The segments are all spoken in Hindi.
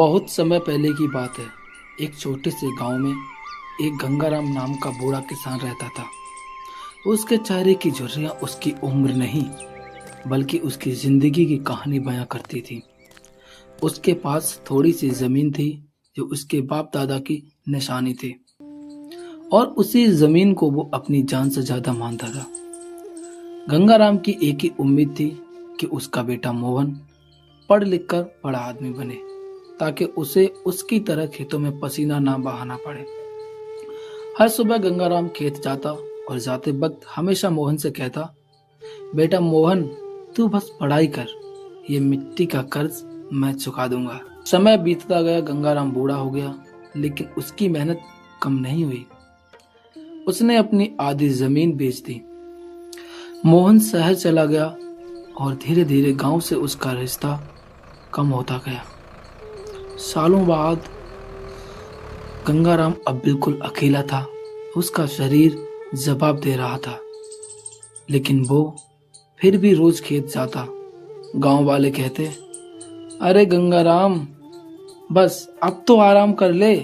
बहुत समय पहले की बात है। एक छोटे से गांव में एक गंगाराम नाम का बूढ़ा किसान रहता था। उसके चेहरे की झुर्रियां उसकी उम्र नहीं बल्कि उसकी जिंदगी की कहानी बयां करती थी। उसके पास थोड़ी सी जमीन थी जो उसके बाप दादा की निशानी थी और उसी जमीन को वो अपनी जान से ज्यादा मानता था। गंगाराम की एक ही उम्मीद थी कि उसका बेटा मोहन पढ़ लिख कर बड़ा आदमी बने ताकि उसे उसकी तरह खेतों में पसीना ना बहाना पड़े। हर सुबह गंगाराम खेत जाता और जाते वक्त हमेशा मोहन से कहता, बेटा मोहन, तू बस पढ़ाई कर, ये मिट्टी का कर्ज मैं चुका दूंगा। समय बीतता गया, गंगाराम बूढ़ा हो गया, लेकिन उसकी मेहनत कम नहीं हुई। उसने अपनी आधी जमीन बेच दी। मोहन शहर चला गया और धीरे धीरे गांव से उसका रिश्ता कम होता गया। सालों बाद गंगाराम अब बिल्कुल अकेला था। उसका शरीर जवाब दे रहा था, लेकिन वो फिर भी रोज खेत जाता। गांव वाले कहते, अरे गंगाराम, बस अब तो आराम कर ले।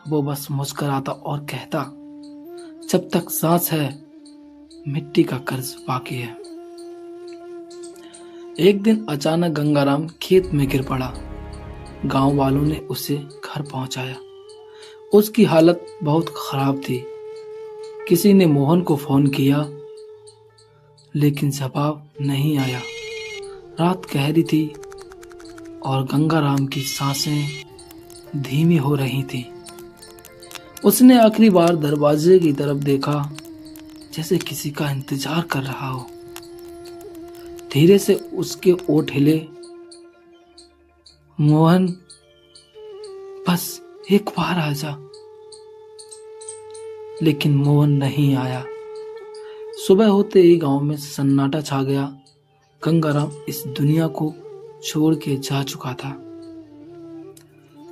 वो बस मुस्कुराता और कहता, जब तक सांस है मिट्टी का कर्ज बाकी है। एक दिन अचानक गंगाराम खेत में गिर पड़ा। गांव वालों ने उसे घर पहुंचाया। उसकी हालत बहुत खराब थी। किसी ने मोहन को फोन किया, लेकिन जवाब नहीं आया। रात गहरी थी और गंगाराम की सांसें धीमी हो रही थी। उसने आखिरी बार दरवाजे की तरफ देखा, जैसे किसी का इंतजार कर रहा हो। धीरे से उसके ओठ हिले, मोहन, बस एक बार आजा। लेकिन मोहन नहीं आया। सुबह होते ही गांव में सन्नाटा छा गया। गंगाराम इस दुनिया को छोड़ के जा चुका था।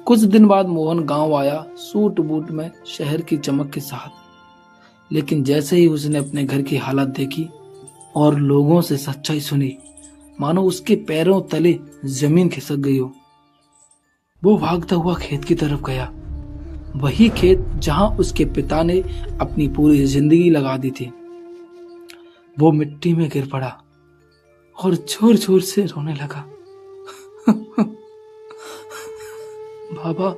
कुछ दिन बाद मोहन गांव आया, सूट बूट में, शहर की चमक के साथ। लेकिन जैसे ही उसने अपने घर की हालत देखी और लोगों से सच्चाई सुनी, मानो उसके पैरों तले जमीन खिसक गई हो। वो भागता हुआ खेत की तरफ गया, वही खेत जहां उसके पिता ने अपनी पूरी जिंदगी लगा दी थी। वो मिट्टी में गिर पड़ा और जोर जोर से रोने लगा। बाबा,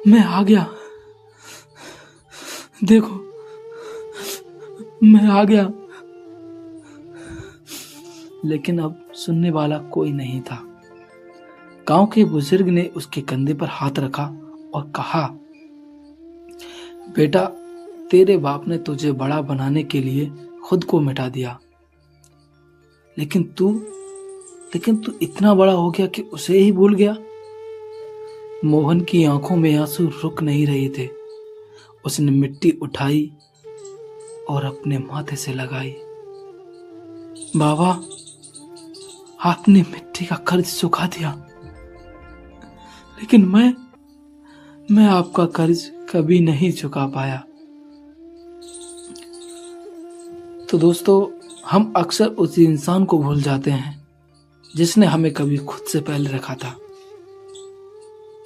मैं आ गया, देखो मैं आ गया। लेकिन अब सुनने वाला कोई नहीं था। गांव के बुजुर्ग ने उसके कंधे पर हाथ रखा और कहा, बेटा, तेरे बाप ने तुझे बड़ा बनाने के लिए खुद को मिटा दिया, लेकिन तू इतना बड़ा हो गया कि उसे ही भूल गया। मोहन की आंखों में आंसू रुक नहीं रहे थे। उसने मिट्टी उठाई और अपने माथे से लगाई। बाबा, आपने मिट्टी का कर्ज चुका दिया, लेकिन मैं आपका कर्ज कभी नहीं चुका पाया। तो दोस्तों, हम अक्सर उस इंसान को भूल जाते हैं जिसने हमें कभी खुद से पहले रखा था।